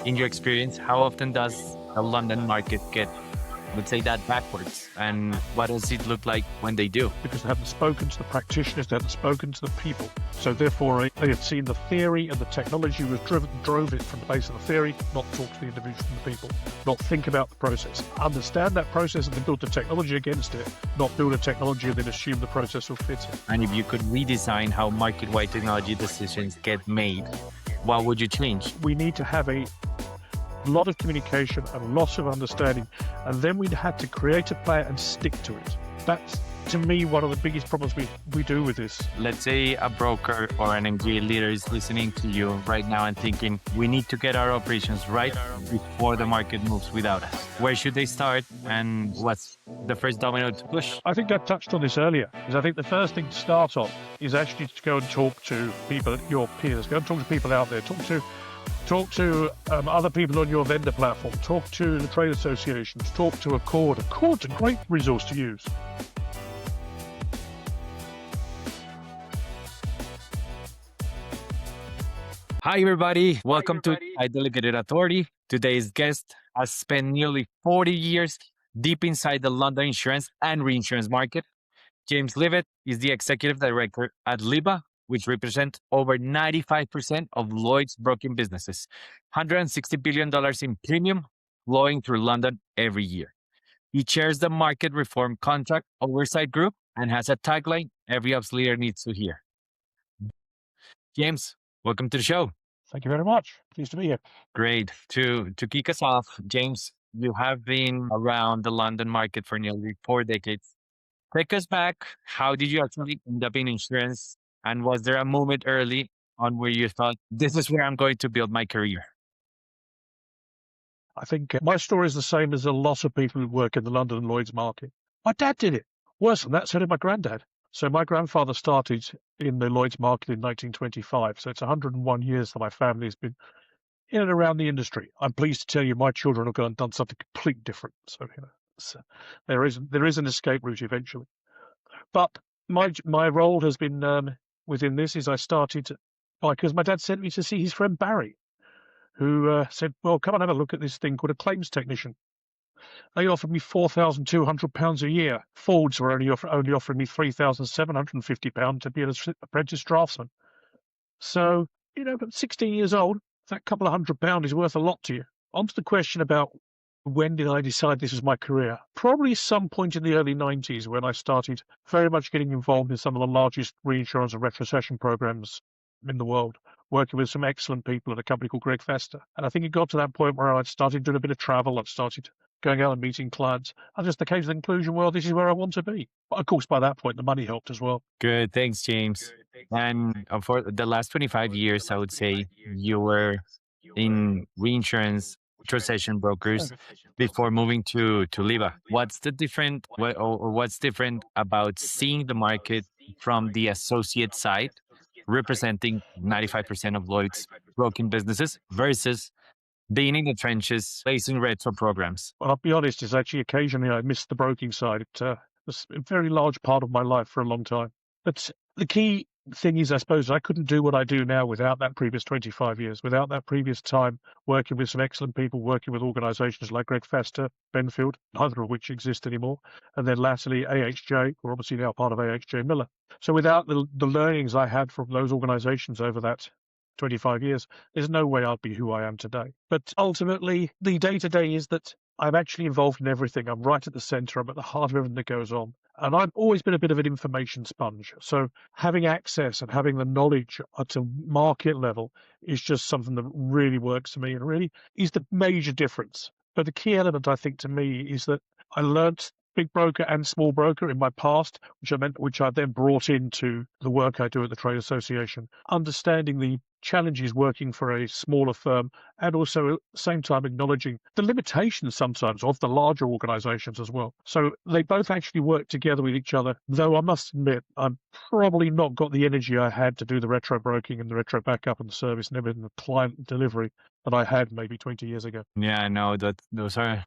in your experience, how often does the London market get, let's say, that backwards? And what does it look like when they do? Because they haven't spoken to the practitioners, they haven't spoken to the people. So therefore, they have seen the theory and the technology was drove it from the base of the theory, not talk to the individuals and the people, not think about the process. Understand that process and then build the technology against it, not build a technology and then assume the process will fit it. And if you could redesign how market-wide technology decisions get made, what would you change? We need to have a lot of communication and lots of understanding, and then we'd have to create a plan and stick to it. That's, to me, one of the biggest problems we do with this. Let's say a broker or an MGA leader is listening to you right now and thinking, we need to get our operations right before the market moves without us. Where should they start, and what's the first domino to push? I think I touched on this earlier, is I think the first thing to start off is actually to go and talk to people, your peers, go and talk to people out there, talk to other people on your vendor platform, talk to the trade associations, talk to Accord. Accord's a great resource to use. Hi, everybody. Welcome to Inside Delegated Authority. Today's guest has spent nearly 40 years deep inside the London insurance and reinsurance market. James Livett is the executive director at LIIBA, which represent over 95% of Lloyd's broking businesses, $160 billion in premium flowing through London every year. He chairs the Market Reform Contract Oversight Group and has a tagline, every ops leader needs to hear. James, welcome to the show. Thank you very much. Pleased to be here. Great. To kick us off, James, you have been around the London market for nearly 4 decades. Take us back. How did you actually end up in insurance? And was there a moment early on where you thought, this is where I'm going to build my career? I think my story is the same as a lot of people who work in the London and Lloyd's market. My dad did it. Worse than that, so did my granddad. So my grandfather started in the Lloyd's market in 1925. So it's 101 years that my family has been in and around the industry. I'm pleased to tell you my children have gone and done something completely different. So there is an escape route eventually. But my role has been within this is I started because my dad sent me to see his friend Barry, who said, well, come and have a look at this thing called a claims technician. They offered me £4,200 a year. Fords were only offering me £3,750 to be an apprentice draftsman. So, but 16 years old, that couple of £100 is worth a lot to you. On to the question about when did I decide this was my career? Probably some point in the early 90s when I started very much getting involved in some of the largest reinsurance and retrocession programs in the world, working with some excellent people at a company called Greg Fester. And I think it got to that point where I'd started doing a bit of travel. I'd started going out and meeting clients. I just came to the conclusion, well, this is where I want to be. But of course, by that point, the money helped as well. Good. Thanks, James. And for the last 25 years, I would say you were in reinsurance retrocession brokers before moving to LIIBA. What's different about seeing the market from the associate side, representing 95% of Lloyd's broking businesses, versus being in the trenches, facing retro programs? Well, I'll be honest, it's actually occasionally I miss the broking side. It was a very large part of my life for a long time. But the key thing is, I suppose, I couldn't do what I do now without that previous 25 years, without that previous time working with some excellent people, working with organizations like Greg Fester, Benfield, neither of which exist anymore, and then latterly AXJ, we're obviously now part of AXJ Miller. So without the learnings I had from those organizations over that 25 years, there's no way I'd be who I am today. But ultimately, the day-to-day is that I'm actually involved in everything. I'm right at the center. I'm at the heart of everything that goes on. And I've always been a bit of an information sponge. So having access and having the knowledge at a market level is just something that really works for me and really is the major difference. But the key element, I think, to me is that I learnt big broker and small broker in my past, which I then brought into the work I do at the Trade Association, understanding the challenges working for a smaller firm and also at the same time acknowledging the limitations sometimes of the larger organizations as well. So they both actually work together with each other, though I must admit I've probably not got the energy I had to do the retro broking and the retro backup and the service and everything, the client delivery that I had maybe 20 years ago. Yeah, I know that those are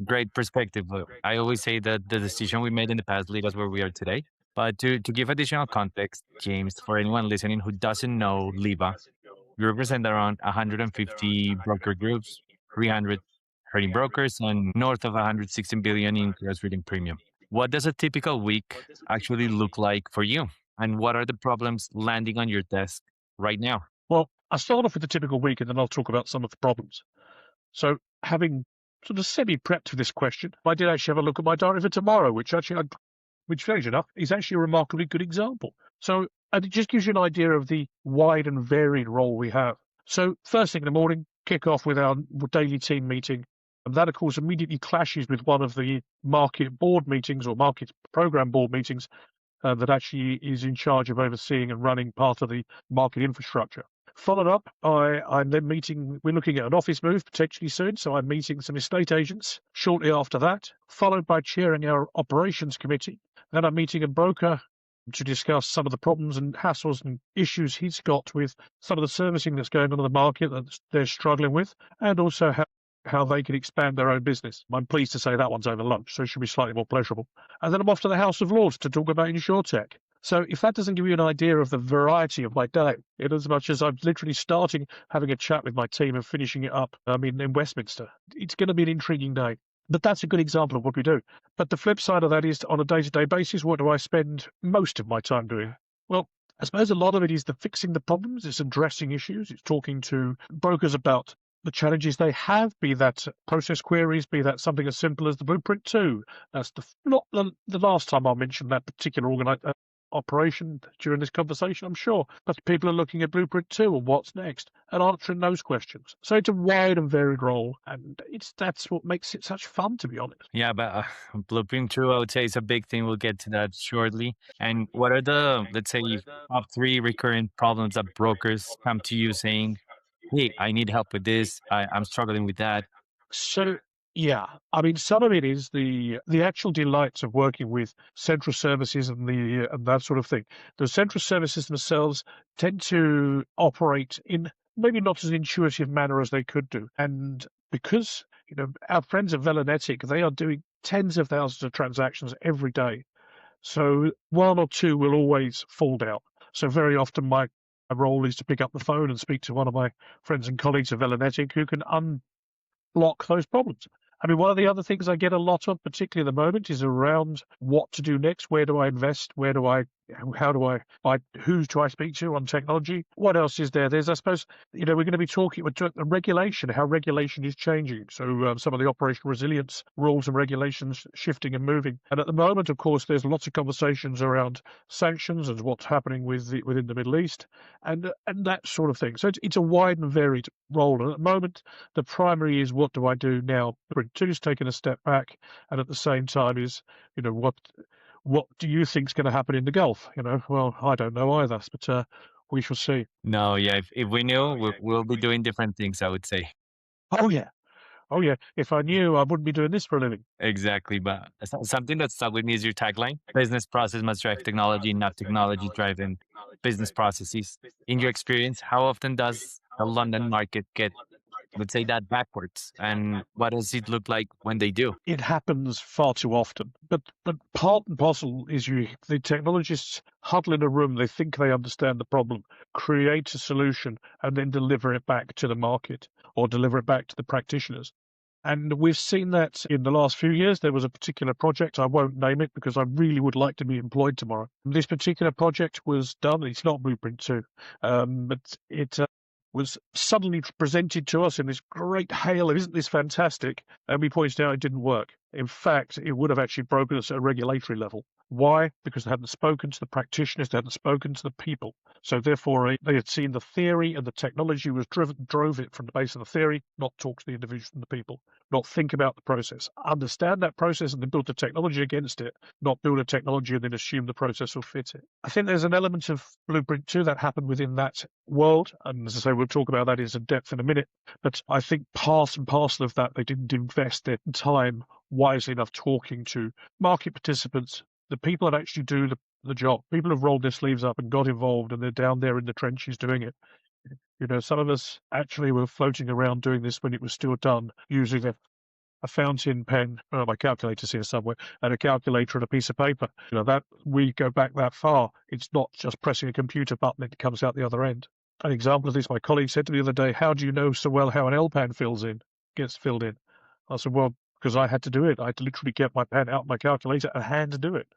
great perspective. I always say that the decision we made in the past lead us where we are today. But to give additional context, James, for anyone listening who doesn't know LIIBA, we represent around 150 broker groups 300 trading brokers, and north of 116 billion in gross written premium. What does a typical week actually look like for you? And what are the problems landing on your desk right now? Well, I'll start off with the typical week and then I'll talk about some of the problems. So, having sort of semi-prepped for this question, I did actually have a look at my diary for tomorrow, which strange enough, is actually a remarkably good example. So, and it just gives you an idea of the wide and varied role we have. So, first thing in the morning, kick off with our daily team meeting. And that, of course, immediately clashes with one of the market board meetings or market program board meetings that actually is in charge of overseeing and running part of the market infrastructure. Followed up, I'm then meeting, we're looking at an office move potentially soon, so I'm meeting some estate agents shortly after that, followed by chairing our operations committee. Then I'm meeting a broker to discuss some of the problems and hassles and issues he's got with some of the servicing that's going on in the market that they're struggling with, and also how they can expand their own business. I'm pleased to say that one's over lunch, so it should be slightly more pleasurable. And then I'm off to the House of Lords to talk about insurtech. So if that doesn't give you an idea of the variety of my day, in as much as I'm literally starting having a chat with my team and finishing it up, in Westminster, it's going to be an intriguing day. But that's a good example of what we do. But the flip side of that is, on a day-to-day basis, what do I spend most of my time doing? Well, I suppose a lot of it is the fixing the problems, it's addressing issues, it's talking to brokers about the challenges they have, be that process queries, be that something as simple as the Blueprint 2. That's not the last time I'll mention that particular operation during this conversation, I'm sure. But people are looking at Blueprint 2 and what's next and answering those questions. So it's a wide and varied role, and that's what makes it such fun, to be honest. Yeah, but Blueprint 2, I would say, is a big thing. We'll get to that shortly. And what are the, let's say, top three recurrent problems that brokers come to you saying, hey, I need help with this. I'm struggling with that. So yeah, some of it is the actual delights of working with central services and and that sort of thing. The central services themselves tend to operate in maybe not as intuitive manner as they could do, and because our friends at Velenetic, they are doing tens of thousands of transactions every day. So one or two will always fall down. So very often my role is to pick up the phone and speak to one of my friends and colleagues at Velenetic who can unblock those problems. One of the other things I get a lot of, particularly at the moment, is around what to do next. Where do I invest? Who do I speak to on technology? What else is there? There's, I suppose, we're going to be talking about regulation, how regulation is changing. So some of the operational resilience rules and regulations shifting and moving. And at the moment, of course, there's lots of conversations around sanctions and what's happening within the Middle East and that sort of thing. So it's a wide and varied role. And at the moment, the primary is what do I do now? Two is taking a step back, and at the same time is, what do you think is going to happen in the Gulf? Well, I don't know either, but we shall see. No, yeah, if we knew, we'll be doing different things, I would say. Oh yeah, oh yeah. If I knew, I wouldn't be doing this for a living. Exactly. But something that stuck with me is your tagline: business process must drive technology, not technology driving business processes. In your experience, how often does the London market get, let's say, that backwards? And what does it look like when they do? It happens far too often. But part and parcel is the technologists huddle in a room, they think they understand the problem, create a solution, and then deliver it back to the market or deliver it back to the practitioners. And we've seen that in the last few years. There was a particular project, I won't name it because I really would like to be employed tomorrow. This particular project was done, it's not Blueprint 2, but it was suddenly presented to us in this great hail. Isn't this fantastic? And we pointed out it didn't work. In fact, it would have actually broken us at a regulatory level. Why? Because they hadn't spoken to the practitioners, they hadn't spoken to the people. So therefore, they had seen the theory and the technology drove it from the base of the theory, not talk to the individuals and the people, not think about the process, understand that process and then build the technology against it, not build a technology and then assume the process will fit it. I think there's an element of Blueprint 2 that happened within that world. And as I say, we'll talk about that in some depth in a minute. But I think part and parcel of that, they didn't invest their time wisely enough talking to market participants, the people that actually do the job. People have rolled their sleeves up and got involved, and they're down there in the trenches doing it. Some of us actually were floating around doing this when it was still done using a fountain pen, my calculator's here somewhere, and a calculator and a piece of paper. That we go back that far. It's not just pressing a computer button, it comes out the other end. An example of this, my colleague said to me the other day, how do you know so well how an LPAN fills in? gets filled in. I said, well, because I had to do it. I had to literally get my pen out, my calculator, and hand do it.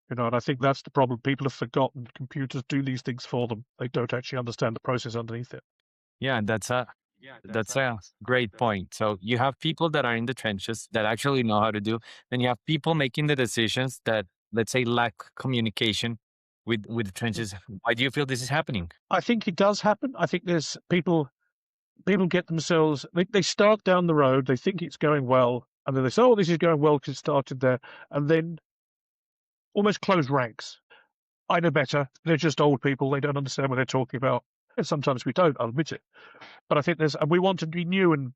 And I think that's the problem. People have forgotten computers do these things for them. They don't actually understand the process underneath it. Yeah, that's a great point. So you have people that are in the trenches that actually know how to do. Then you have people making the decisions that, let's say, lack communication with the trenches. Why do you feel this is happening? I think it does happen. I think there's people get themselves, they start down the road, they think it's going well, and then they say, oh, this is going well because it started there, and then almost close ranks. I know better. They're just old people. They don't understand what they're talking about. And sometimes we don't, I'll admit it. But I think and we want to be new and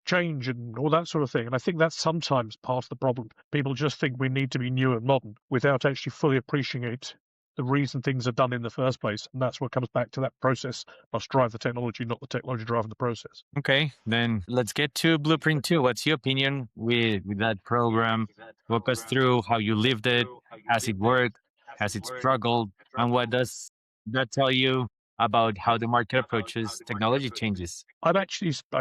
change and all that sort of thing. And I think that's sometimes part of the problem. People just think we need to be new and modern without actually fully appreciate the reason things are done in the first place. And that's what comes back to that process must drive the technology, not the technology driving the process. Okay, then let's get to Blueprint 2. What's your opinion with that program? Walk us through how you lived it. Has it worked? Has it struggled? And what does that tell you about how the market approaches technology changes? I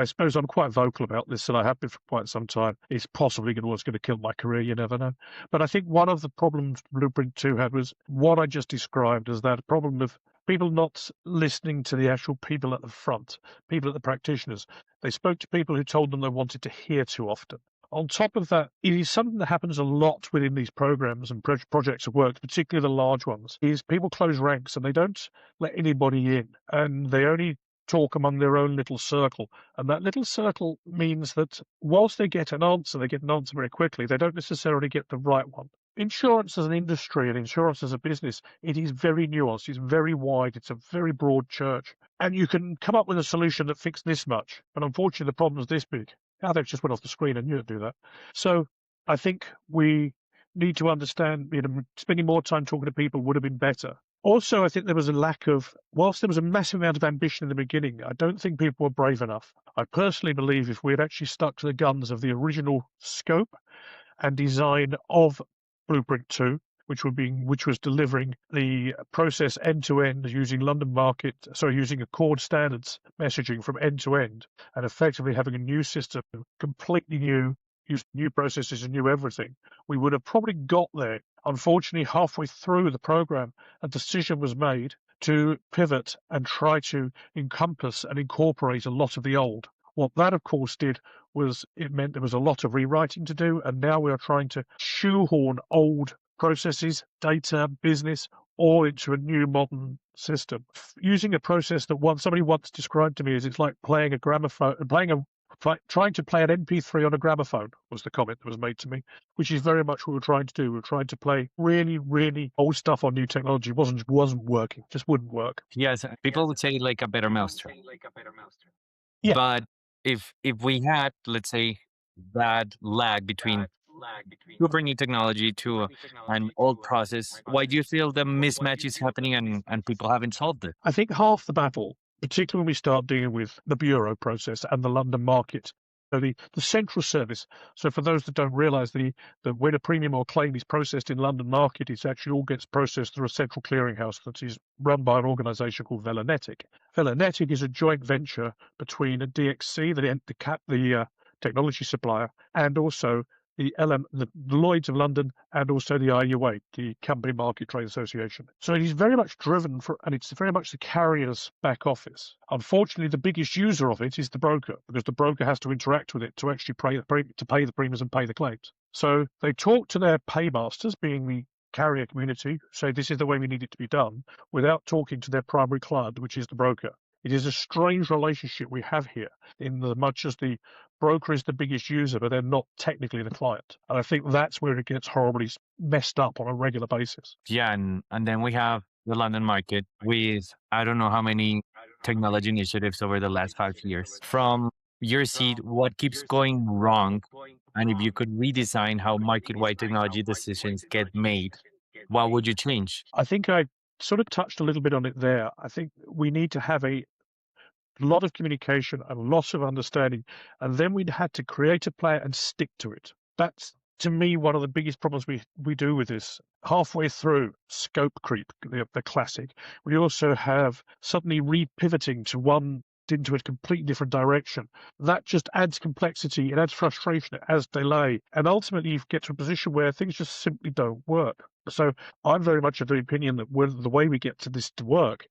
suppose I'm quite vocal about this, and I have been for quite some time. It's possibly what's going to kill my career, you never know. But I think one of the problems Blueprint 2 had was what I just described as that problem of people not listening to the actual people at the front, people at the practitioners. They spoke to people who told them they wanted to hear too often. On top of that, it is something that happens a lot within these programs and projects of work, particularly the large ones, is people close ranks and they don't let anybody in, and they only talk among their own little circle. And that little circle means that whilst they get an answer very quickly, they don't necessarily get the right one. Insurance as an industry and insurance as a business, it is very nuanced, it's very wide, it's a very broad church. And you can come up with a solution that fixes this much, but unfortunately the problem is this big. Now they've just went off the screen and knew to do that. So I think we need to understand, spending more time talking to people would have been better. Also, I think there was a lack of, whilst there was a massive amount of ambition in the beginning, I don't think people were brave enough. I personally believe if we had actually stuck to the guns of the original scope and design of Blueprint 2, which was delivering the process end to end using using Accord standards messaging from end to end, and effectively having a new system, completely new, use new processes and new everything, we would have probably got there. Unfortunately, halfway through the program, a decision was made to pivot and try to encompass and incorporate a lot of the old. What that, of course, did was it meant there was a lot of rewriting to do, and now we are trying to shoehorn old processes, data, business, all into a new modern system. Using a process that somebody once described to me as it's like playing a gramophone, trying to play an MP3 on a gramophone was the comment that was made to me, which is very much what we're trying to do. We're trying to play really, really old stuff on new technology. It wasn't working, just wouldn't work. Yes, people would say like a better mousetrap. Yeah. But if we had, let's say, that lag between super new technology to an old process, why do you feel the mismatch is happening and people haven't solved it? I think half the battle, particularly when we start dealing with the bureau process and the London market, so the central service. So for those that don't realise, the when a premium or claim is processed in London market, it actually all gets processed through a central clearinghouse that is run by an organisation called Velanetic. Velanetic is a joint venture between a DXC, the technology supplier, and also the Lloyd's of London, and also the IUA, the Company Market Trade Association. So it is very much driven and it's very much the carrier's back office. Unfortunately, the biggest user of it is the broker, because the broker has to interact with it to actually pay the premiums and pay the claims. So they talk to their paymasters, being the carrier community, say this is the way we need it to be done, without talking to their primary client, which is the broker. It is a strange relationship we have here, in as much as the broker is the biggest user, but they're not technically the client. And I think that's where it gets horribly messed up on a regular basis. Yeah, and then we have the London market with I don't know how many technology initiatives over the last 5 years. From your seat, what keeps going wrong? And if you could redesign how market-wide technology decisions get made, what would you change? I think I sort of touched a little bit on it there. I think we need to have a lot of communication and lots of understanding, and then we'd had to create a plan and stick to it. That's, to me, one of the biggest problems we do with this. Halfway through, scope creep, the classic. We also have suddenly repivoting to one into a completely different direction. That just adds complexity, it adds frustration, it adds delay, and ultimately you get to a position where things just simply don't work. So I'm very much of the opinion that the way we get to this to work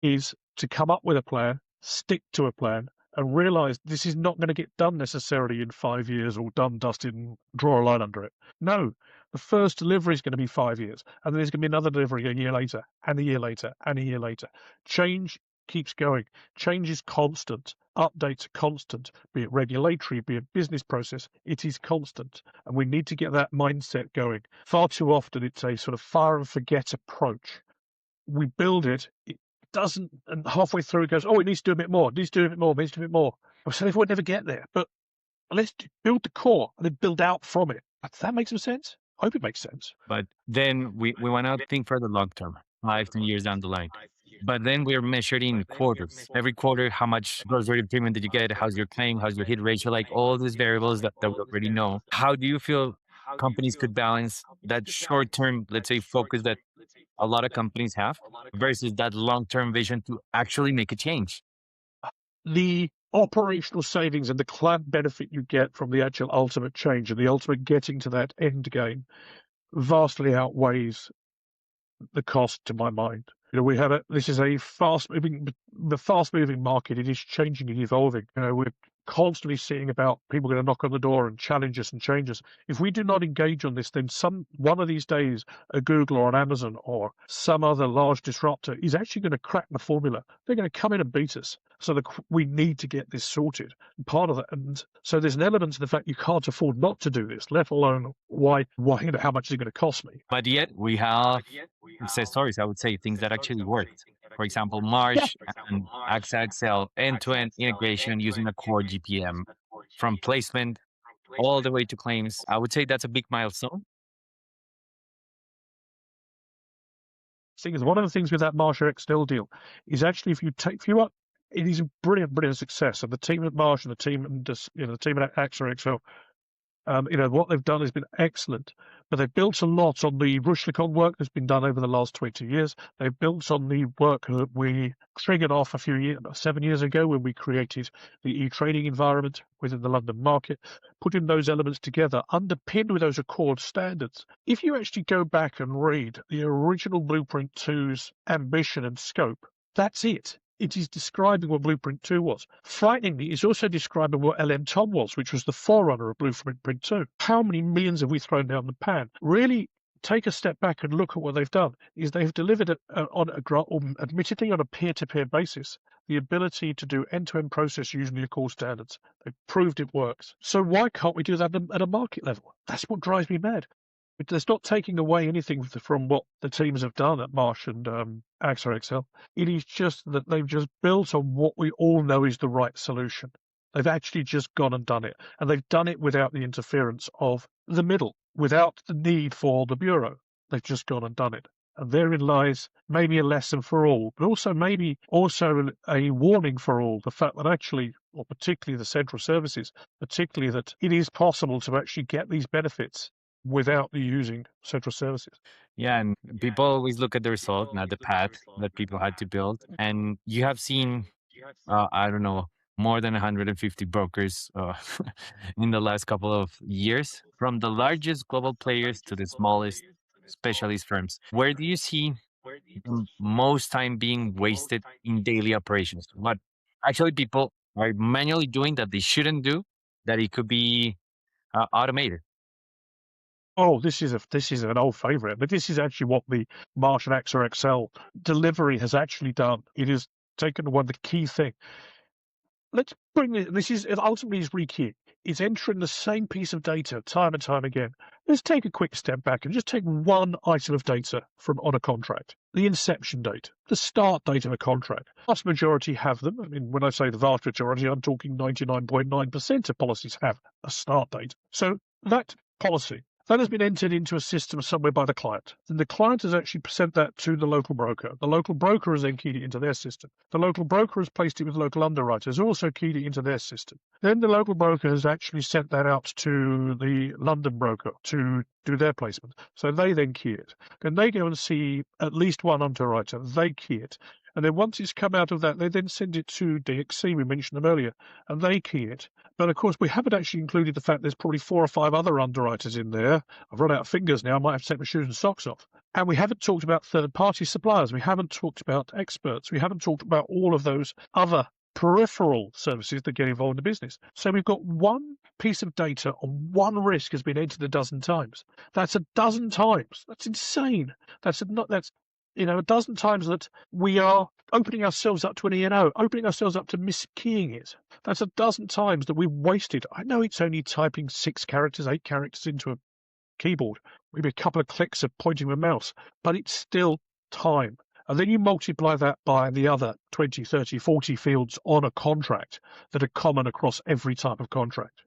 is to come up with a plan, stick to a plan, and realize this is not going to get done necessarily in 5 years or done, dusted, and draw a line under it. No, the first delivery is going to be 5 years, and then there's going to be another delivery a year later, and a year later, and a year later. Change keeps going. Change is constant. Updates are constant, be it regulatory, be it business process, it is constant. And we need to get that mindset going. Far too often it's a sort of fire and forget approach. We build it doesn't, and halfway through it goes, oh, it needs to do a bit more, it needs to do a bit more, it needs to do a bit more. I said, if we'd never get there, but let's build the core and then build out from it. Does that make some sense? I hope it makes sense. But then we want to think for the long term, 5, 10 years down the line. But then we're measured in quarters. Every quarter, how much gross written premium did you get? How's your claim? How's your hit ratio? Like all these variables that we already know. How do you feel companies could balance that short term, let's say, focus that a lot of companies have versus that long term vision to actually make a change? The operational savings and the client benefit you get from the actual ultimate change and the ultimate getting to that end game vastly outweighs the cost, to my mind. This is a fast moving market. It is changing and evolving. We're constantly seeing about people going to knock on the door and challenge us and change us. If we do not engage on this, then one of these days a Google or an Amazon or some other large disruptor is actually going to crack the formula. They're going to come in and beat us. So we need to get this sorted. And part of that, and so there's an element to the fact you can't afford not to do this, let alone why how much is it going to cost me. But yet we have success stories, I would say, things that actually worked. For example, Marsh and AxaXL end-to-end integration using a core GPM from placement all the way to claims. I would say that's a big milestone. Thing is, one of the things with that Marsh AxaXL deal is actually it is a brilliant success. And the team at Marsh and the team at AxaXL, what they've done has been excellent. But they've built a lot on the Rushlicon work that's been done over the last 20 years. They've built on the work that we triggered off 7 years ago when we created the e-trading environment within the London market, putting those elements together, underpinned with those Accord standards. If you actually go back and read the original Blueprint 2's ambition and scope, that's it. It is describing what Blueprint 2 was. Frighteningly, it's also describing what LM-TOM was, which was the forerunner of Blueprint 2. How many millions have we thrown down the pan? Really take a step back and look at what they've done. Is they've delivered admittedly on a peer-to-peer basis, the ability to do end-to-end process using the Accord standards. They've proved it works. So why can't we do that at a market level? That's what drives me mad. It's not taking away anything from what the teams have done at Marsh and AxaXL. It is just that they've just built on what we all know is the right solution. They've actually just gone and done it. And they've done it without the interference of the middle, without the need for the bureau. They've just gone and done it. And therein lies maybe a lesson for all, but also a warning for all. The fact that actually, or particularly the central services, particularly that it is possible to actually get these benefits without using central services. Yeah, and people always look at the result, not the path that people had to build. And you have seen, I don't know, more than 150 brokers in the last couple of years, from the largest global players to the smallest specialist firms. Where do you see most time being wasted in daily operations? What actually people are manually doing that they shouldn't do, that it could be automated? Oh, this is an old favorite, but this is actually what the Marsh and AxaXL delivery has actually done. It has taken the key thing. Let's bring it ultimately is rekeying. It's entering the same piece of data time and time again. Let's take a quick step back and just take one item of data on a contract. The inception date, the start date of a contract. The vast majority have them. I mean, when I say the vast majority, I'm talking 99.9% of policies have a start date. So that policy, that has been entered into a system somewhere by the client. Then the client has actually sent that to the local broker. The local broker has then keyed it into their system. The local broker has placed it with local underwriters, who also keyed it into their system. Then the local broker has actually sent that out to the London broker to do their placement. So they then key it. Then they go and see at least one underwriter. They key it. And then once it's come out of that, they then send it to DXC, we mentioned them earlier, and they key it. But of course, we haven't actually included the fact there's probably 4 or 5 other underwriters in there. I've run out of fingers now. I might have to take my shoes and socks off. And we haven't talked about third-party suppliers. We haven't talked about experts. We haven't talked about all of those other peripheral services that get involved in the business. So we've got one piece of data on one risk has been entered a dozen times. That's a dozen times. That's insane. That's a dozen times that we are opening ourselves up to an E&O, opening ourselves up to miskeying it. That's a dozen times that we've wasted. I know it's only typing 6 characters, 8 characters into a keyboard, maybe a couple of clicks of pointing with a mouse, but it's still time. And then you multiply that by the other 20, 30, 40 fields on a contract that are common across every type of contract.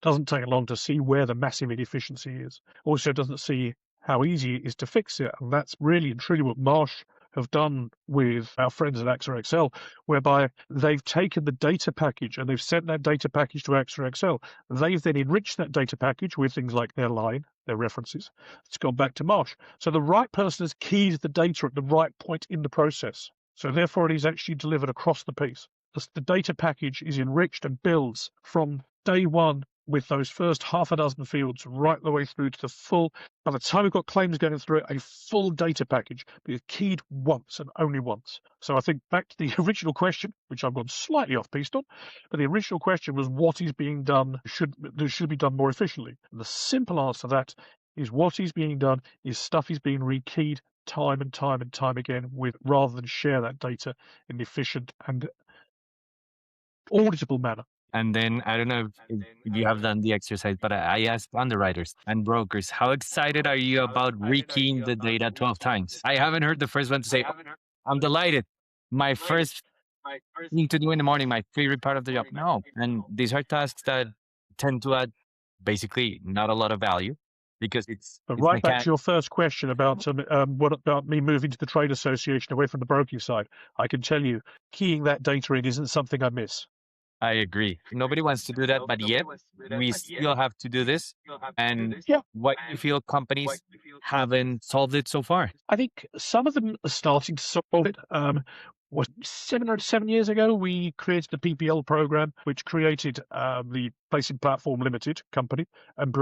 Doesn't take long to see where the massive inefficiency is. Also doesn't see how easy it is to fix it. And that's really and truly what Marsh have done with our friends at AxaXL, whereby they've taken the data package and they've sent that data package to AxaXL. They've then enriched that data package with things like their line, their references. It's gone back to Marsh. So the right person has keyed the data at the right point in the process. So therefore it is actually delivered across the piece. The data package is enriched and builds from day one with those first half a dozen fields right the way through to the full, by the time we've got claims going through it, a full data package, but it's keyed once and only once. So I think back to the original question, which I've gone slightly off-piste on, but the original question was what is being done, should be done more efficiently. And the simple answer to that is what is being done is stuff is being rekeyed time and time and time again with rather than share that data in an efficient and auditable manner. And then I don't know if you have done the exercise, but I asked underwriters and brokers, how excited are you about rekeying the data 12 times? I haven't heard the first one to say, I'm delighted. My first thing to do in the morning, my favorite part of the job. No. And these are tasks that tend to add basically not a lot of value because it's right back to your first question about what about me moving to the trade association away from the broking side. I can tell you, keying that data in isn't something I miss. I agree. Nobody wants to do that, but yet we still have to do this. And why do you feel companies haven't solved it so far? I think some of them are starting to solve it. 7 years ago, we created the PPL program, which created the Placing Platform Limited company and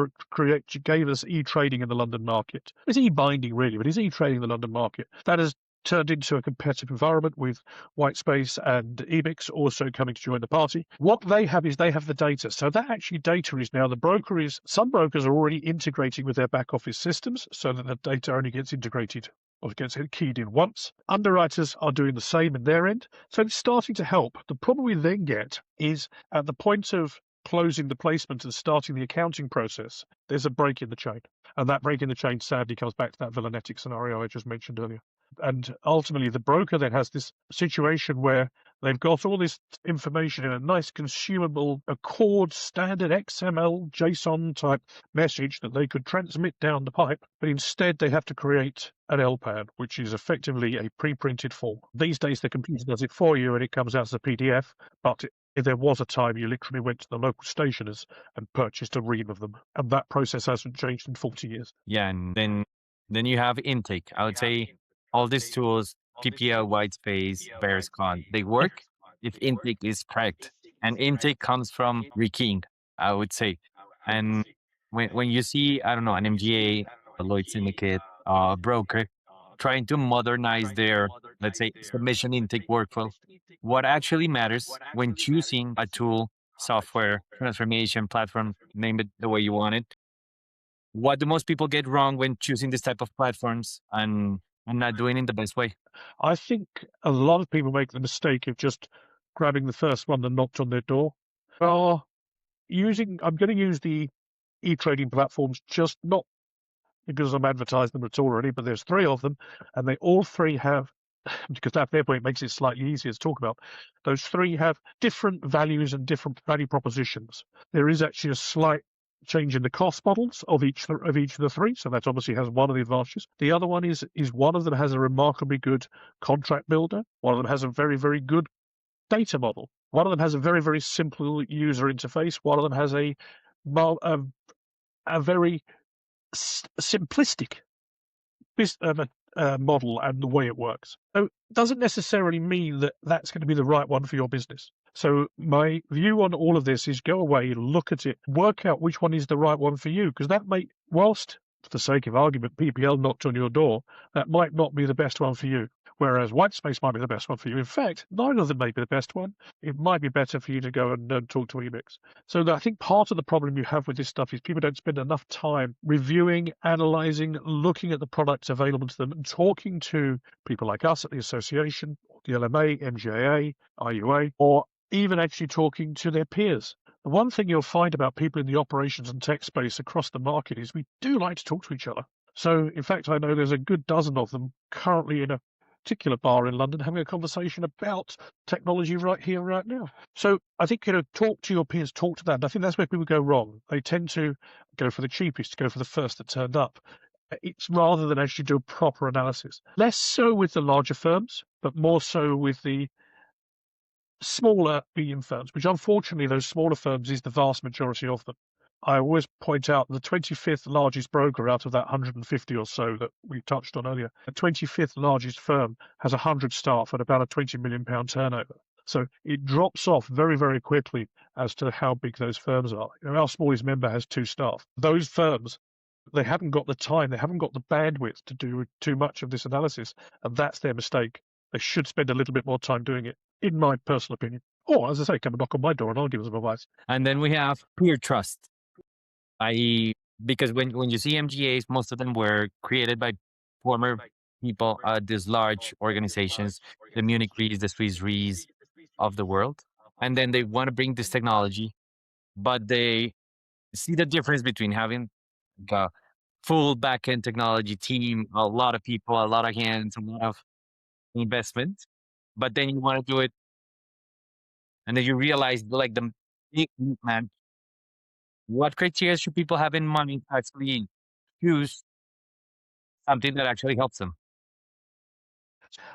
gave us e-trading in the London market. It's e-binding, really, but it's e-trading in the London market. That has turned into a competitive environment with Whitespace and Ebix also coming to join the party. What they have is they have the data. So that actually data is now some brokers are already integrating with their back office systems so that the data only gets integrated or gets keyed in once. Underwriters are doing the same in their end. So it's starting to help. The problem we then get is at the point of closing the placement and starting the accounting process, there's a break in the chain. And that break in the chain sadly comes back to that villanetic scenario I just mentioned earlier. And ultimately, the broker then has this situation where they've got all this information in a nice, consumable, Accord standard XML JSON type message that they could transmit down the pipe, but instead they have to create an LPAN, which is effectively a pre-printed form. These days, the computer does it for you and it comes out as a PDF, but if there was a time you literally went to the local stationers and purchased a ream of them, and that process hasn't changed in 40 years. Yeah, and then you have intake. I would say all these tools, PPL, Whitespace, Bearscon, they work if intake is correct. And intake comes from rekeying, I would say. And when you see, I don't know, an MGA, a Lloyd Syndicate, a broker trying to modernize their, let's say, submission intake workflow, what actually matters when choosing a tool, software, transformation, platform, name it the way you want it. What do most people get wrong when choosing this type of platforms and not doing it the best way? I think a lot of people make the mistake of just grabbing the first one that knocked on their door. I'm going to use the e-trading platforms, just not because I'm advertising them at all already, but there's 3 of them, and they all 3 have, because that therefore it makes it slightly easier to talk about, those 3 have different values and different value propositions. There is actually a slight change in the cost models of each of the 3, so that obviously has one of the advantages. The other one is one of them has a remarkably good contract builder, one of them has a very, very good data model, one of them has a very, very simple user interface, one of them has a very simplistic model and the way it works. So it doesn't necessarily mean that that's going to be the right one for your business. So my view on all of this is go away, look at it, work out which one is the right one for you, because that may, whilst for the sake of argument, PPL knocked on your door, that might not be the best one for you. Whereas white space might be the best one for you. In fact, neither of them may be the best one. It might be better for you to go and talk to Emix. So I think part of the problem you have with this stuff is people don't spend enough time reviewing, analyzing, looking at the products available to them, and talking to people like us at the association, the LMA, MGAA, IUA, or even actually talking to their peers. The one thing you'll find about people in the operations and tech space across the market is we do like to talk to each other. So, in fact, I know there's a good dozen of them currently in a particular bar in London having a conversation about technology right here, right now. So I think, talk to your peers, talk to that. And I think that's where people go wrong. They tend to go for the cheapest, go for the first that turned up. It's rather than actually do a proper analysis. Less so with the larger firms, but more so with the smaller medium firms, which unfortunately those smaller firms is the vast majority of them. I always point out the 25th largest broker out of that 150 or so that we touched on earlier, the 25th largest firm has 100 staff at about a £20 million turnover. So it drops off very, very quickly as to how big those firms are. Our smallest member has 2 staff. Those firms, they haven't got the time, they haven't got the bandwidth to do too much of this analysis, and that's their mistake. They should spend a little bit more time doing it, in my personal opinion. Or, as I say, come and knock on my door and I'll give them some advice. And then we have peer trust, i.e., because when you see MGAs, most of them were created by former people at these large organizations, the Munich Re's, the Swiss Re's of the world. And then they want to bring this technology, but they see the difference between having a full back-end technology team, a lot of people, a lot of hands, a lot of investment, but then you want to do it, and then you realize, like, the big man, what criteria should people have in mind to actually choose something that actually helps them?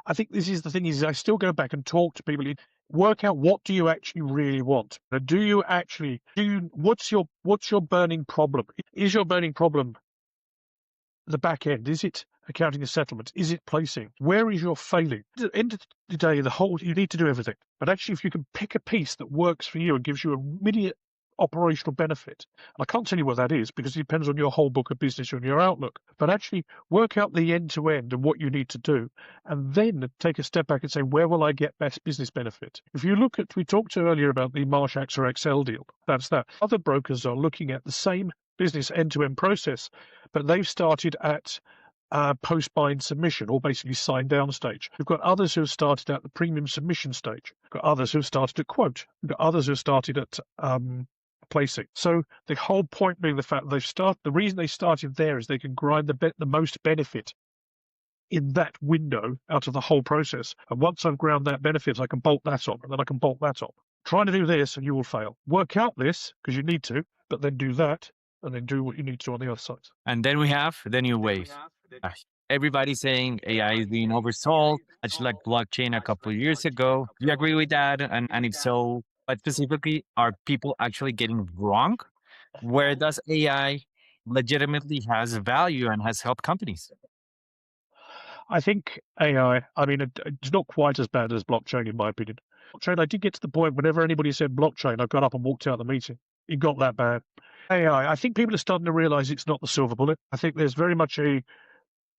I think this is the thing is I still go back and talk to people, work out what do you actually really want. Do you actually what's your burning problem? Is your burning problem the back end? Is it accounting and settlements? Is it placing? Where is your failing? At the end of the day, you need to do everything. But actually, if you can pick a piece that works for you and gives you immediate operational benefit, and I can't tell you what that is because it depends on your whole book of business and your outlook, but actually work out the end to end and what you need to do, and then take a step back and say, where will I get best business benefit? If you look at, we talked earlier about the Marsh AxaXL deal, that's that. Other brokers are looking at the same business end-to-end process, but they've started at post-bind submission, or basically sign down stage. We've got others who have started at the premium submission stage. We've got others who have started at quote. We've got others who have started at placing. So the whole point being the fact that the reason they started there is they can grind the most benefit in that window out of the whole process. And once I've ground that benefit, I can bolt that on, and then I can bolt that on. Trying to do this and you will fail. Work out this because you need to, but then do that and then do what you need to on the other side. And then we have the new wave. Everybody's saying AI is being oversold, much like blockchain a couple of years ago. Do you agree with that? And if so, but specifically, are people actually getting wrong? Where does AI legitimately has value and has helped companies? I think AI, I mean, it's not quite as bad as blockchain, in my opinion. Blockchain, I did get to the point whenever anybody said blockchain, I got up and walked out of the meeting. It got that bad. AI, I think people are starting to realize it's not the silver bullet. I think there's very much a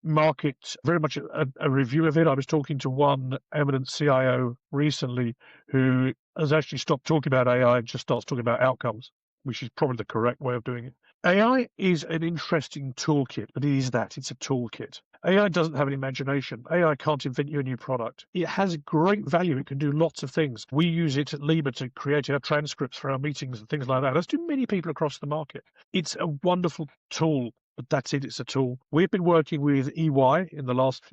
market, very much a review of it. I was talking to one eminent CIO recently who has actually stopped talking about AI and just starts talking about outcomes, which is probably the correct way of doing it. AI is an interesting toolkit, but it is that. It's a toolkit. AI doesn't have an imagination. AI can't invent you a new product. It has great value. It can do lots of things. We use it at LIIBA to create our transcripts for our meetings and things like that. As do many people across the market. It's a wonderful tool, but that's it. It's a tool. We've been working with EY in the last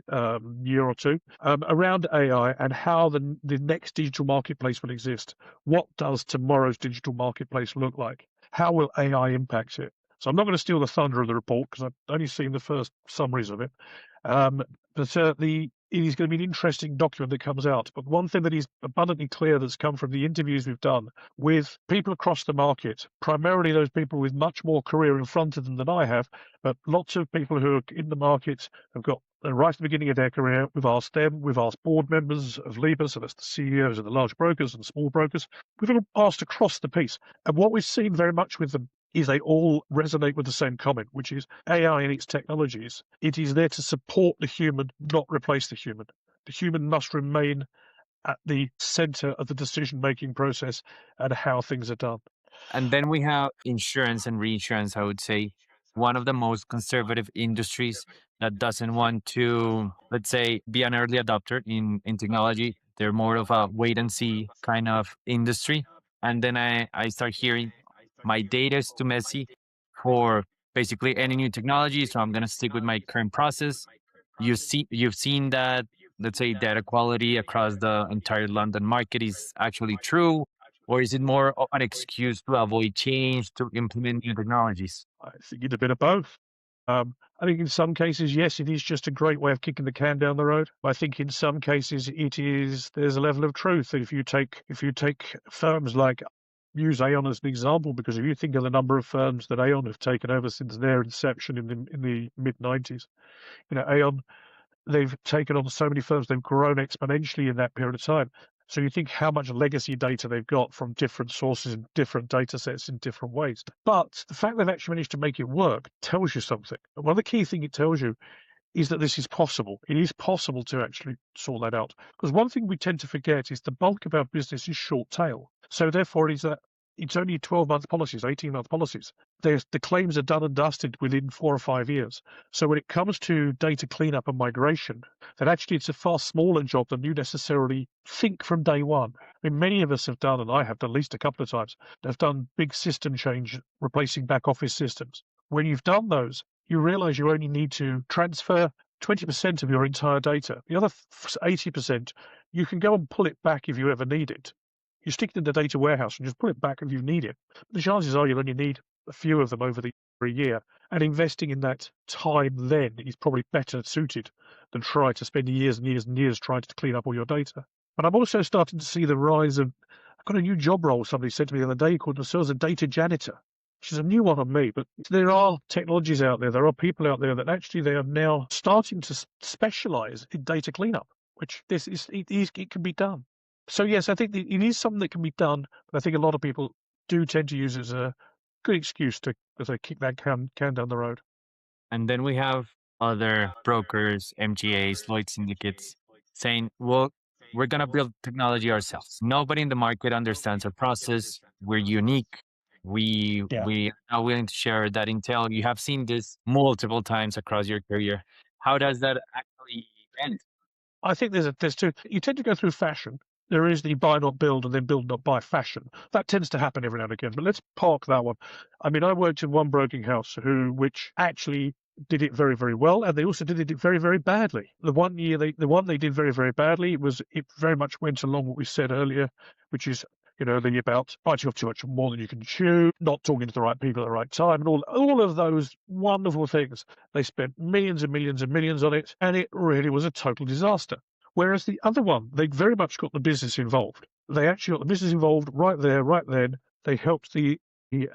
year or two around AI and how the next digital marketplace will exist. What does tomorrow's digital marketplace look like? How will AI impact it? So I'm not going to steal the thunder of the report because I've only seen the first summaries of it. But But it is going to be an interesting document that comes out. But one thing that is abundantly clear that's come from the interviews we've done with people across the market, primarily those people with much more career in front of them than I have, but lots of people who are in the market have got right at the beginning of their career. We've asked them, we've asked board members of LIIBA, so that's the CEOs of the large brokers and small brokers. We've all asked across the piece. And what we've seen very much with them is they all resonate with the same comment, which is AI and its technologies. It is there to support the human, not replace the human. The human must remain at the center of the decision-making process and how things are done. And then we have insurance and reinsurance, I would say, one of the most conservative industries that doesn't want to, let's say, be an early adopter in technology. They're more of a wait and see kind of industry. And then I start hearing my data is too messy for basically any new technology. So I'm going to stick with my current process. You've seen that, let's say, data quality across the entire London market is actually true, or is it more of an excuse to avoid change, to implement new technologies? I think it's a bit of both. I think in some cases, yes, it is just a great way of kicking the can down the road. I think in some cases, there's a level of truth. If you take firms like, use Aon as an example, because if you think of the number of firms that Aon have taken over since their inception in the mid 90s, Aon, they've taken on so many firms, they've grown exponentially in that period of time. So you think how much legacy data they've got from different sources and different data sets in different ways. But the fact they've actually managed to make it work tells you something. And one of the key things it tells you is that this is possible. It is possible to actually sort that out. Because one thing we tend to forget is the bulk of our business is short tail. So therefore, it is that it's only 12-month policies, 18-month policies. The claims are done and dusted within 4 or 5 years. So when it comes to data cleanup and migration, that actually it's a far smaller job than you necessarily think from day one. I mean, many of us have done, and I have done at least a couple of times, have done big system change, replacing back office systems. When you've done those, you realize you only need to transfer 20% of your entire data. The other 80%, you can go and pull it back if you ever need it. You stick it in the data warehouse and just pull it back if you need it. But the chances are you'll only need a few of them over a year. And investing in that time then is probably better suited than try to spend years and years and years trying to clean up all your data. But I'm also starting to see the rise of, I've got a new job role, somebody said to me the other day, called themselves a data janitor, which is a new one on me. But there are technologies out there are people out there that actually they are now starting to specialize in data cleanup, which it can be done. So yes, I think it is something that can be done, but I think a lot of people do tend to use it as a good excuse to, as I kick that can down the road. And then we have other brokers, MGAs, Lloyd syndicates saying, well, we're going to build technology ourselves. Nobody in the market understands our process. We're unique. We are willing to share that intel. You have seen this multiple times across your career. How does that actually end? I think there's two. You tend to go through fashion. There is the buy not build and then build not buy fashion. That tends to happen every now and again. But let's park that one. I mean, I worked in one broking house which actually did it very, very well, and they also did it very, very badly. The one they did very, very badly it very much went along what we said earlier, which is the about biting off too much more than you can chew, not talking to the right people at the right time, and all of those wonderful things. They spent millions and millions and millions on it, and it really was a total disaster. Whereas the other one, they very much got the business involved. They actually got the business involved right there, right then. They helped he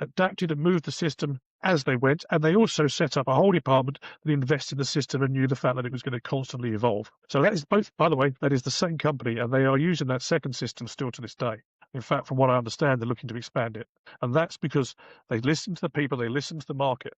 adapted and moved the system as they went, and they also set up a whole department that invested in the system and knew the fact that it was going to constantly evolve. So that is both, by the way, that is the same company, and they are using that second system still to this day. In fact, from what I understand, they're looking to expand it. And that's because they listened to the people, they listened to the market,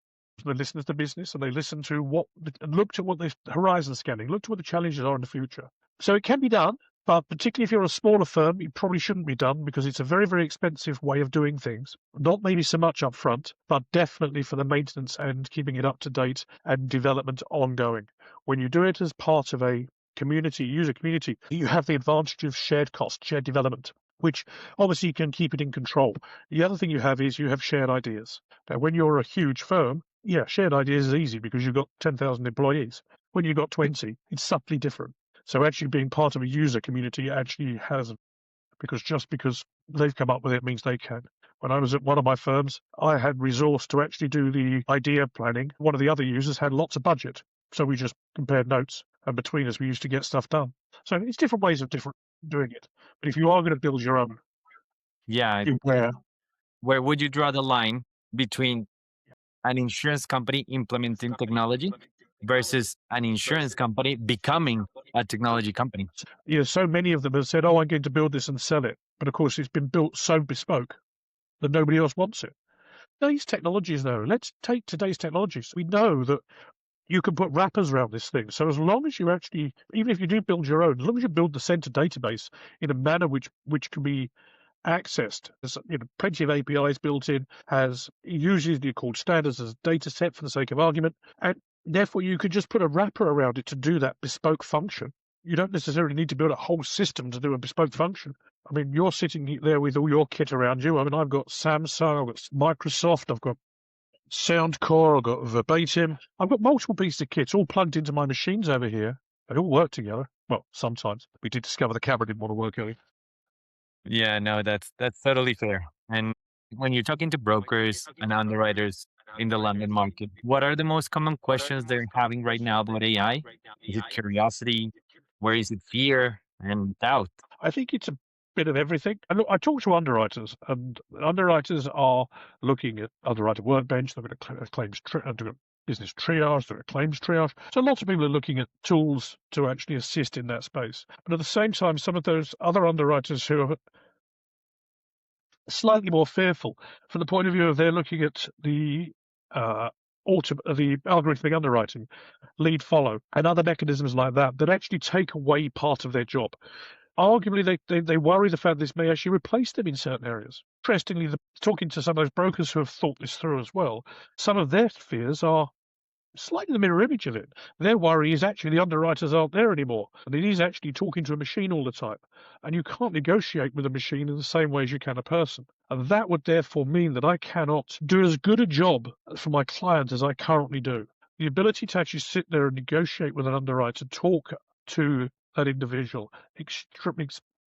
they listened to the business, and they listened to looked at what the horizon scanning, looked at what the challenges are in the future. So it can be done, but particularly if you're a smaller firm, it probably shouldn't be done because it's a very, very expensive way of doing things. Not maybe so much up front, but definitely for the maintenance and keeping it up to date and development ongoing. When you do it as part of a user community, you have the advantage of shared cost, shared development, which obviously you can keep it in control. The other thing you have is you have shared ideas. Now, when you're a huge firm, shared ideas is easy because you've got 10,000 employees. When you've got 20, it's subtly different. So actually being part of a user community actually has, just because they've come up with it means they can. When I was at one of my firms, I had resource to actually do the idea planning. One of the other users had lots of budget. So we just compared notes and between us, we used to get stuff done. So it's different ways of different doing it. But if you are going to build your own, Yeah. where Where would you draw the line between an insurance company implementing technology versus an insurance company becoming a technology company? so many of them have said, "Oh, I'm going to build this and sell it," but of course, it's been built so bespoke that nobody else wants it. These technologies, though, let's take today's technologies. We know that you can put wrappers around this thing. So as long as you actually, even if you do build your own, as long as you build the center database in a manner which can be accessed, there's plenty of APIs built in, has usually called standards as a data set for the sake of argument, and therefore you could just put a wrapper around it to do that bespoke function. You don't necessarily need to build a whole system to do a bespoke function. I mean, you're sitting there with all your kit around you. I mean, I've got Samsung, I've got Microsoft, I've got Soundcore, I've got Verbatim. I've got multiple pieces of kits all plugged into my machines over here. They all work together. Well, sometimes. We did discover the camera didn't want to work earlier. Yeah, no, that's totally fair. And when you're talking to brokers and underwriters in the London market, what are the most common questions they're having right now about AI? Is it curiosity? Where is it fear and doubt? I think it's a bit of everything. And look, I talk to underwriters, and underwriters are looking at underwriter workbench. They're going to doing business triage, they're at claims triage. So lots of people are looking at tools to actually assist in that space. But at the same time, some of those other underwriters who are slightly more fearful from the point of view of they're looking at the the algorithmic underwriting, lead follow, and other mechanisms like that that actually take away part of their job. Arguably, they worry the fact this may actually replace them in certain areas. Interestingly, talking to some of those brokers who have thought this through as well, some of their fears are slightly the mirror image of it. Their worry is actually the underwriters aren't there anymore, and it is actually talking to a machine all the time. And you can't negotiate with a machine in the same way as you can a person. And that would therefore mean that I cannot do as good a job for my client as I currently do. The ability to actually sit there and negotiate with an underwriter, talk to that individual,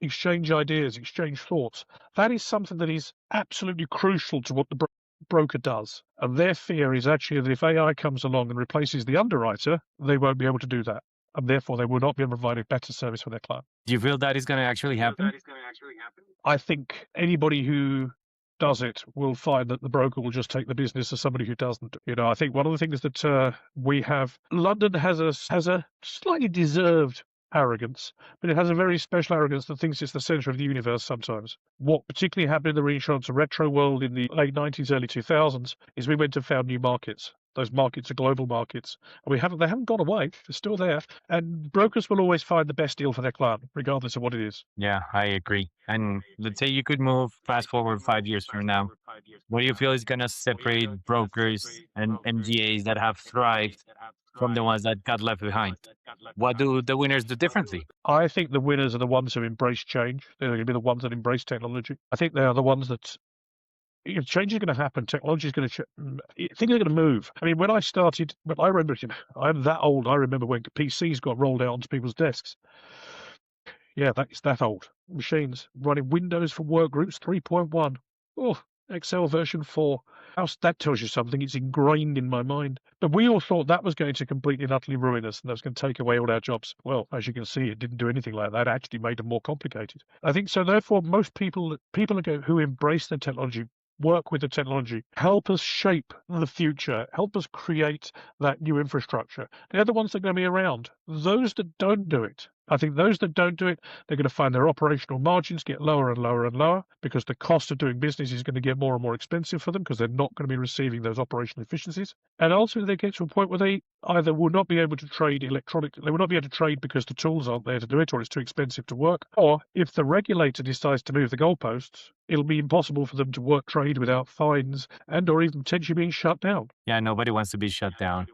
exchange ideas, exchange thoughts, that is something that is absolutely crucial to what the broker does. And their fear is actually that if AI comes along and replaces the underwriter, they won't be able to do that. And therefore, they will not be able to provide a better service for their client. Do you feel that is going to actually happen? I think anybody who does it will find that the broker will just take the business of somebody who doesn't. I think one of the things that we have, London has a slightly deserved arrogance, but it has a very special arrogance that thinks it's the center of the universe sometimes. What particularly happened in the reinsurance and retro world in the late 90s, early 2000s is we went and found new markets. Those markets are global markets. And they haven't gone away. They're still there. And brokers will always find the best deal for their client, regardless of what it is. Yeah, I agree. And let's say you could move fast forward 5 years from now. What do you feel is going to separate brokers and MGAs that have thrived from the ones that got left behind? What do the winners do differently? I think the winners are the ones who embrace change. They're going to be the ones that embrace technology. I think they are the ones that change is going to happen. Technology is going to things are going to move. I mean, when I started, but I remember, I'm that old. I remember when PCs got rolled out onto people's desks. Yeah, that's that old. Machines running Windows for Workgroups 3.1. Oh, Excel version 4. That tells you something. It's ingrained in my mind. But we all thought that was going to completely and utterly ruin us, and that was going to take away all our jobs. Well, as you can see, it didn't do anything like that. It actually made them more complicated. I think so. Therefore, most people who embrace the technology, work with the technology, help us shape the future, help us create that new infrastructure. They're the ones that are going to be around. Those that don't do it, I think those that don't do it, they're going to find their operational margins get lower and lower and lower because the cost of doing business is going to get more and more expensive for them because they're not going to be receiving those operational efficiencies. And ultimately, they get to a point where they either will not be able to trade electronically, they will not be able to trade because the tools aren't there to do it or it's too expensive to work. Or if the regulator decides to move the goalposts, it'll be impossible for them to trade without fines and or even potentially being shut down. Yeah, nobody wants to be shut down.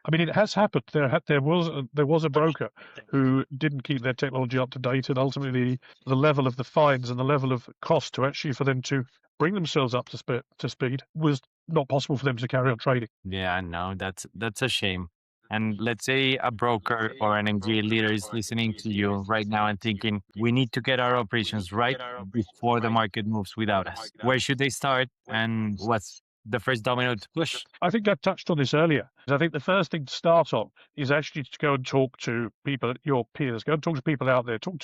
I mean, it has happened. There was a broker who didn't keep their technology up to date, and ultimately the level of the fines and the level of cost for them to bring themselves up to speed was not possible for them to carry on trading. Yeah, no, that's a shame. And let's say a broker or an MGA leader is listening to you right now and thinking, we need to get our operations right before the market moves without us. Where should they start? And what's the first domino to push? I think I touched on this earlier. I think the first thing to start on is actually to go and talk to people, your peers. Go and talk to people out there. Talk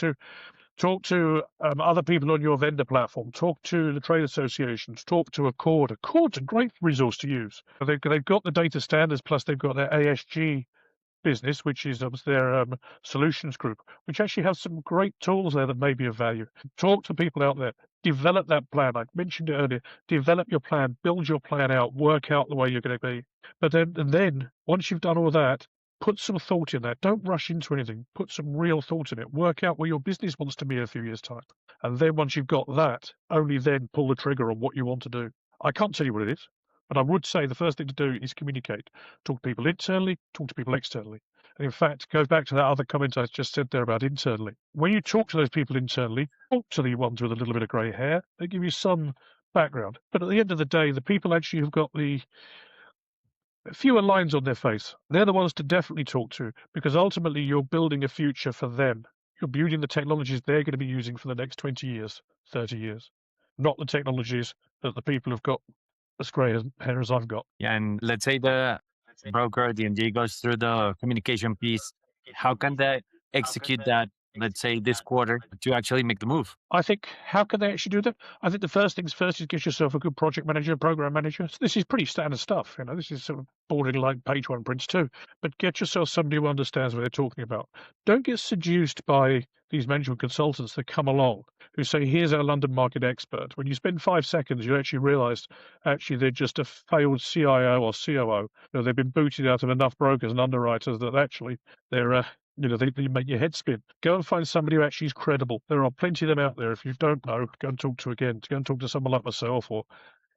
to other people on your vendor platform. Talk to the trade associations. Talk to Accord. Accord's a great resource to use. They've got the data standards, plus they've got their ASG business, which is their solutions group, which actually has some great tools there that may be of value. Talk to people out there. Develop that plan. I mentioned it earlier. Develop your plan. Build your plan out. Work out the way you're going to be. But then once you've done all that, put some thought in that. Don't rush into anything. Put some real thought in it. Work out where your business wants to be in a few years' time. And then once you've got that, only then pull the trigger on what you want to do. I can't tell you what it is, but I would say the first thing to do is communicate. Talk to people internally, talk to people externally. And in fact, it goes back to that other comment I just said there about internally. When you talk to those people internally, talk to the ones with a little bit of grey hair. They give you some background. But at the end of the day, the people actually who've got the fewer lines on their face, they're the ones to definitely talk to, because ultimately you're building a future for them. You're building the technologies they're going to be using for the next 20 years, 30 years, not the technologies that the people have got as grey hair as I've got. Yeah, and let's say the broker, the MD goes through the communication piece. How can they execute that, let's say this quarter, to actually make the move? I think, how can they actually do that? I think the first things first is get yourself a good project manager, program manager. So this is pretty standard stuff. This is sort of bordering like page one, prints two. But get yourself somebody who understands what they're talking about. Don't get seduced by these management consultants that come along who say, here's our London market expert. When you spend 5 seconds, you actually realize actually they're just a failed CIO or COO. They've been booted out of enough brokers and underwriters that actually they're they make your head spin. Go and find somebody who actually is credible. There are plenty of them out there. If you don't know, go and talk to Go and talk to someone like myself or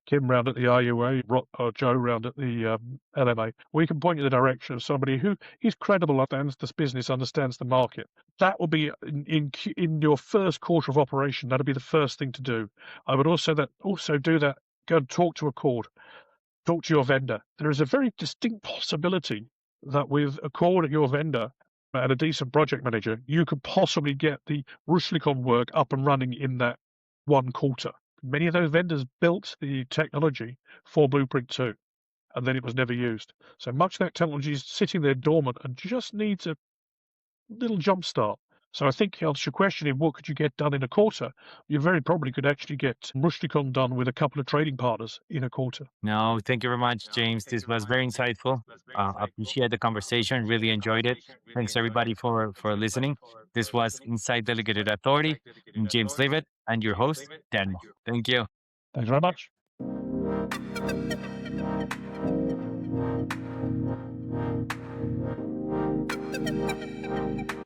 Kim round at the IUA, or Joe round at the LMA. We can point you in the direction of somebody who is credible, understands this business, understands the market. That will be in your first quarter of operation. That'll be the first thing to do. I would also do that. Go and talk to Accord. Talk to your vendor. There is a very distinct possibility that with Accord at your vendor and a decent project manager, you could possibly get the Ruslicon work up and running in that 1 quarter. Many of those vendors built the technology for Blueprint 2, and then it was never used. So much of that technology is sitting there dormant and just needs a little jump start. So I think, answer your question in what could you get done in a quarter, you very probably could actually get Ruslicon done with a couple of trading partners in a quarter. No, thank you very much, James. This was very insightful. Appreciate the conversation. Really enjoyed it. Thanks everybody for listening. This was Inside Delegated Authority. I'm James Livett and your host, Daniel. Thank you. Thanks very much.